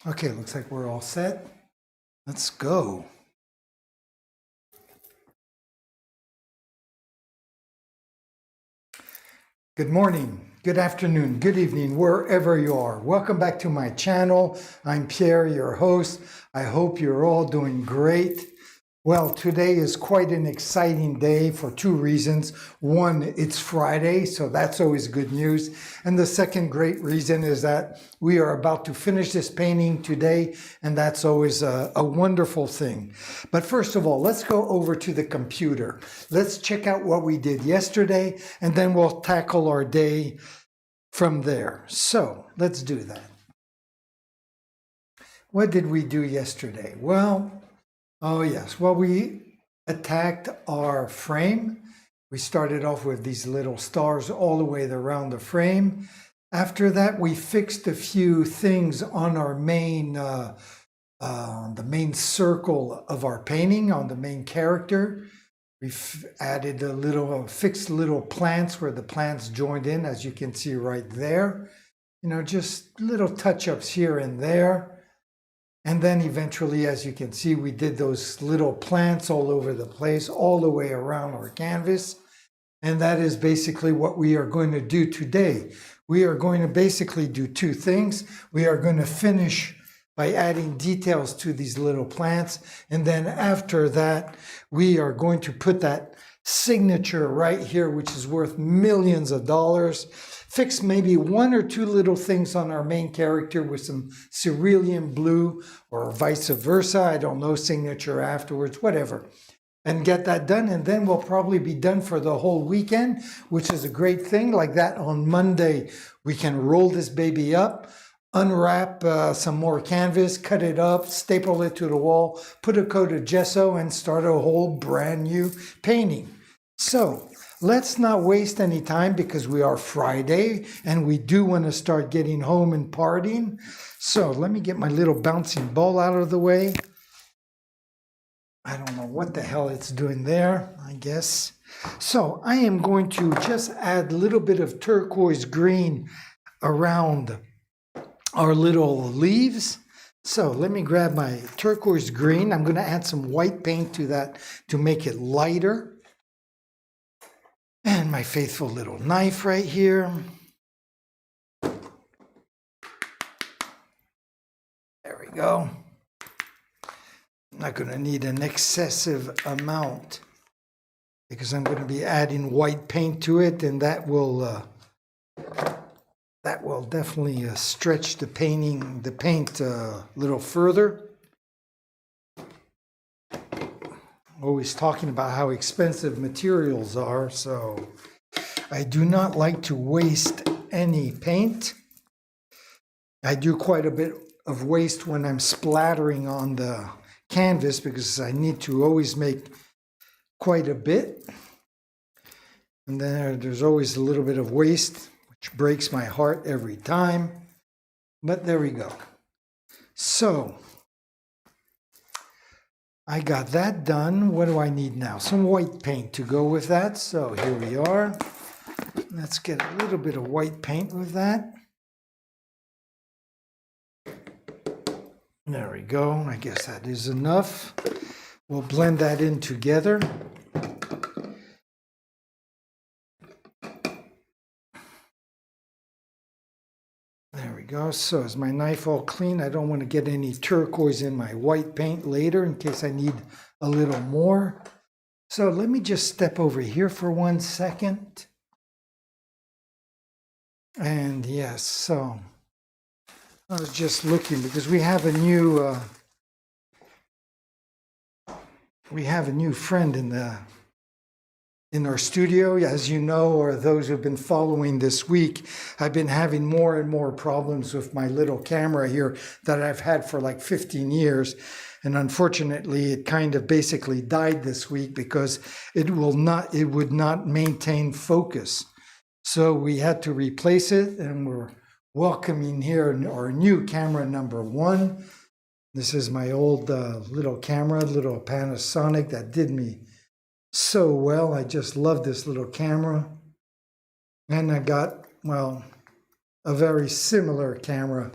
Okay, looks like we're all set. Let's go. Good morning, good afternoon, good evening, wherever you are. Welcome back to my channel. I'm Pierre, your host. I hope you're all doing great. Well, today is quite an exciting day for two reasons. One, it's Friday, so that's always good news. And the second great reason is that we are about to finish this painting today, and that's always a wonderful thing. But first of all, let's go over to the computer. Let's check out what we did yesterday, and then we'll tackle our day from there. So let's do that. What did we do yesterday? Well, we attacked our frame. We started off with these little stars all the way around the frame. After that, we fixed a few things on our main, the main circle of our painting, on the main character. We added fixed little plants where the plants joined in, as you can see right there. You know, just little touch-ups here and there. And then eventually, as you can see, we did those little plants all over the place, all the way around our canvas. And that is basically what we are going to do today. We are going to basically do two things. We are going to finish by adding details to these little plants. And then after that, we are going to put that signature right here, which is worth millions of dollars. Fix maybe one or two little things on our main character with some cerulean blue or vice versa. I don't know, signature afterwards, whatever. And get that done. And then we'll probably be done for the whole weekend, which is a great thing. Like that on Monday, we can roll this baby up, unwrap some more canvas, cut it up, staple it to the wall, put a coat of gesso, and start a whole brand new painting. So let's not waste any time because we are Friday and we do want to start getting home and partying. So let me get my little bouncing ball out of the way. I don't know what the hell it's doing there, I guess. So I am going to just add a little bit of turquoise green around our little leaves. So let me grab my turquoise green. I'm going to add some white paint to that to make it lighter. And my faithful little knife right here. There we go. I'm not going to need an excessive amount because I'm going to be adding white paint to it, and that will definitely stretch the paint a little further. Always talking about how expensive materials are, so I do not like to waste any paint. I do quite a bit of waste when I'm splattering on the canvas because I need to always make quite a bit. And then there's always a little bit of waste, which breaks my heart every time. But there we go. So I got that done. What do I need now? Some white paint to go with that. So here we are. Let's get a little bit of white paint with that. There we go. I guess that is enough. We'll blend that in together. There we go. So is my knife all clean? I don't want to get any turquoise in my white paint later in case I need a little more. So let me just step over here for 1 second. And yes, so I was just looking because we have a new friend in our studio. As you know, or those who've been following this week, I've been having more and more problems with my little camera here that I've had for like 15 years. And unfortunately, it kind of basically died this week because it would not maintain focus. So we had to replace it, and we're welcoming here our new camera number 1. This is my old little camera, little Panasonic that did me so well. I just love this little camera. And I got, well, a very similar camera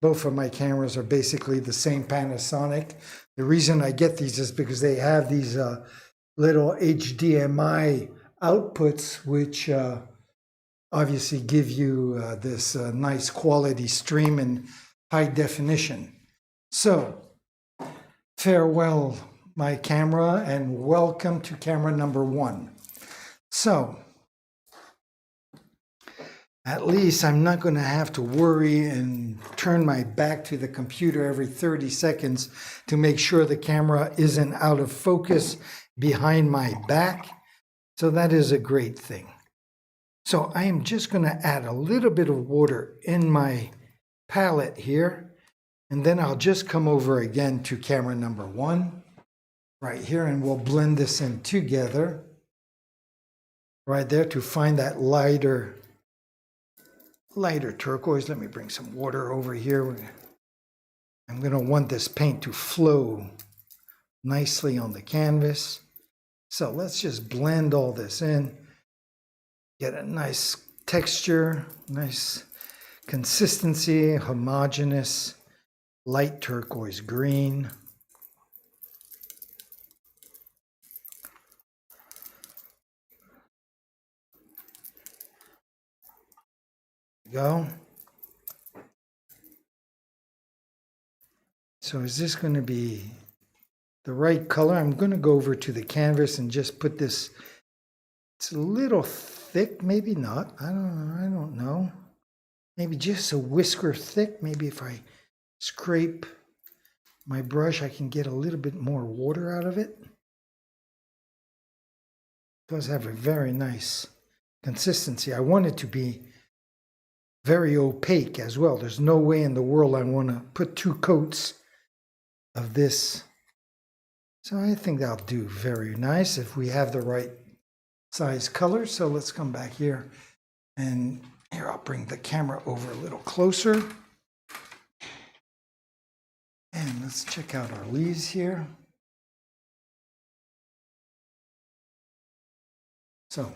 Both of my cameras are basically the same Panasonic. The reason I get these is because they have these little HDMI outputs, which obviously give you this nice quality stream in high definition. So, farewell, my camera, and welcome to camera number 1. So, at least I'm not going to have to worry and turn my back to the computer every 30 seconds to make sure the camera isn't out of focus behind my back. So that is a great thing. So I am just going to add a little bit of water in my palette here, and then I'll just come over again to camera number 1 right here, and we'll blend this in together right there to find that lighter turquoise. Let me bring some water over here. I'm going to want this paint to flow nicely on the canvas. So let's just blend all this in, get a nice texture, nice consistency, homogeneous, light turquoise green. Go. So is this going to be the right color? I'm going to go over to the canvas and just put this. It's a little thick, maybe not. I don't know. Maybe just a whisker thick. Maybe if I scrape my brush, I can get a little bit more water out of it. It does have a very nice consistency. I want it to be very opaque as well. There's no way in the world I want to put 2 coats of this. So I think that'll do very nice if we have the right size color. So let's come back here, and here I'll bring the camera over a little closer. And let's check out our leaves here. So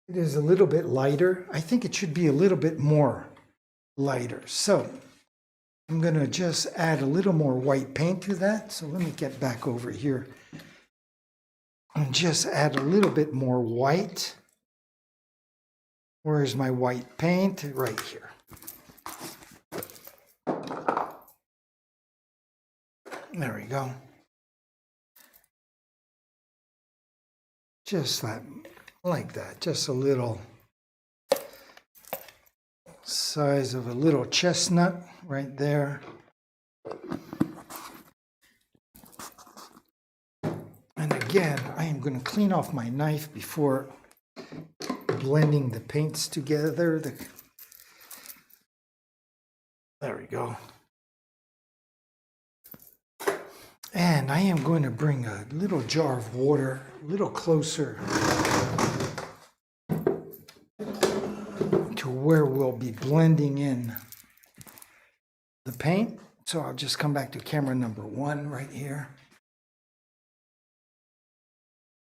it is a little bit lighter. I think it should be a little bit more lighter. So I'm going to just add a little more white paint to that. So let me get back over here and just add a little bit more white. Where's my white paint? Right here. There we go. Just that, like that, just a little size of a little chestnut right there. And again, I am going to clean off my knife before blending the paints together. There we go. And I am going to bring a little jar of water a little closer to where we'll be blending in the paint. So I'll just come back to camera number 1 right here.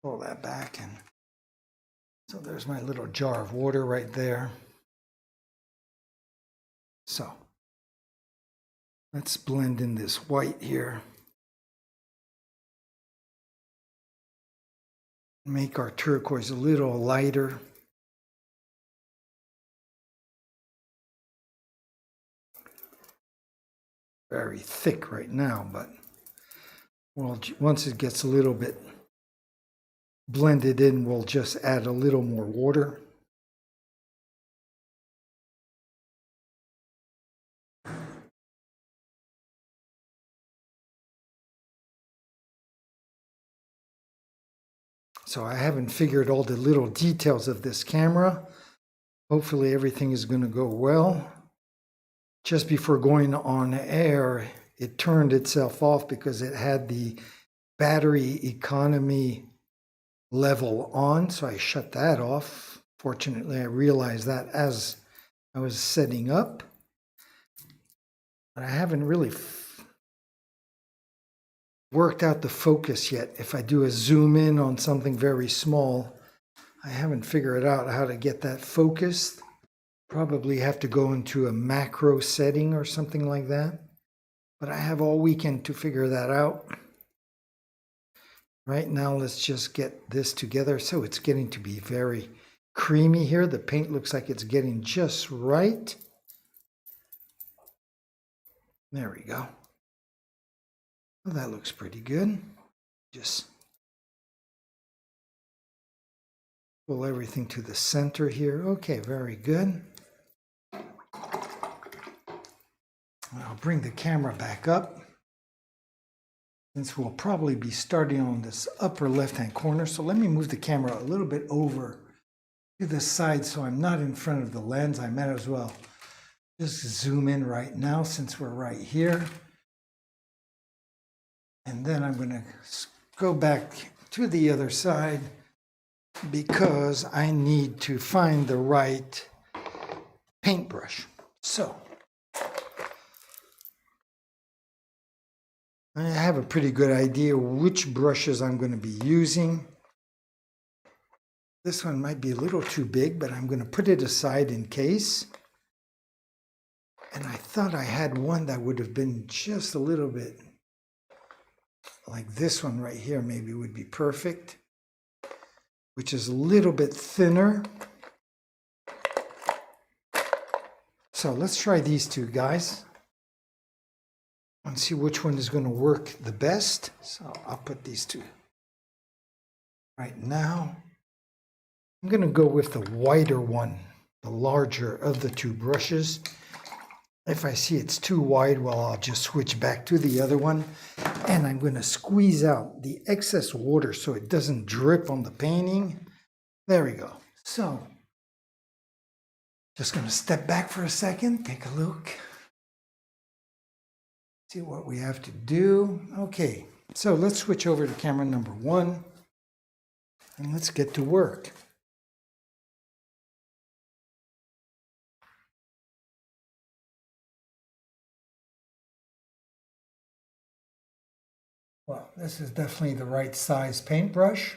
Pull that back, and so there's my little jar of water right there. So let's blend in this white here. Make our turquoise a little lighter. Very thick right now, but once it gets a little bit blended in, we'll just add a little more water. So I haven't figured all the little details of this camera. Hopefully everything is going to go well. Just before going on air, it turned itself off because it had the battery economy level on, so I shut that off. Fortunately, I realized that as I was setting up. But I haven't really worked out the focus yet. If I do a zoom in on something very small, I haven't figured out how to get that focused. Probably have to go into a macro setting or something like that. But I have all weekend to figure that out. Right now, let's just get this together. So it's getting to be very creamy here. The paint looks like it's getting just right. There we go. Well, that looks pretty good. Just pull everything to the center here. Okay, very good. I'll bring the camera back up, since we'll probably be starting on this upper left-hand corner. So let me move the camera a little bit over to the side so I'm not in front of the lens. I might as well just zoom in right now since we're right here. And then I'm going to go back to the other side because I need to find the right paintbrush. So I have a pretty good idea which brushes I'm going to be using. This one might be a little too big, but I'm going to put it aside in case. And I thought I had one that would have been just a little bit like this one right here, maybe would be perfect, which is a little bit thinner. So let's try these two guys and see which one is going to work the best. So I'll put these two right now. I'm going to go with the wider one, the larger of the two brushes. If I see it's too wide, well, I'll just switch back to the other one. And I'm going to squeeze out the excess water so it doesn't drip on the painting. There we go. So just going to step back for a second, take a look. See what we have to do. Okay, so let's switch over to camera number 1 and let's get to work. Well, this is definitely the right size paintbrush.